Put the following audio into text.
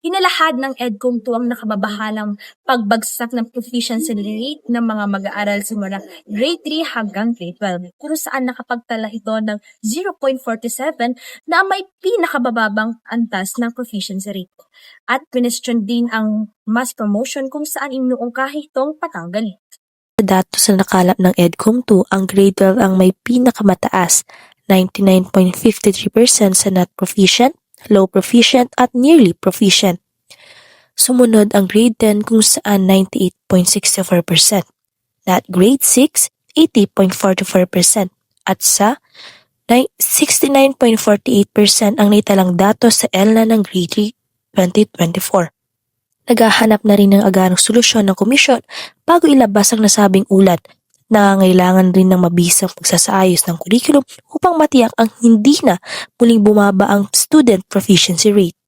Hinalahad ng EDCOM 2 ang nakababahalang pagbagsak ng proficiency rate ng mga mag-aaral simula grade 3 hanggang grade 12, kung saan nakapagtala ito ng 0.47 na may pinakabababang antas ng proficiency rate. At question din ang mass promotion kung saan inuungkahi itong patanggal. Datos na nakalap ng EDCOM 2, ang grade 12 ang may pinakamataas, 99.53% sa not proficient, low proficient at nearly proficient. Sumunod ang grade 10 kung saan 98.64%, not grade 6, 80.44% at sa 69.48% ang naitalang datos sa ELNA ng grade 2024. Naghahanap na rin ng agarang solusyon ng komisyon bago ilabas ang nasabing ulat. Nangangailangan rin ng mabisang pagsasaayos ng kurikulum upang matiyak ang hindi na muling bumaba ang student proficiency rate.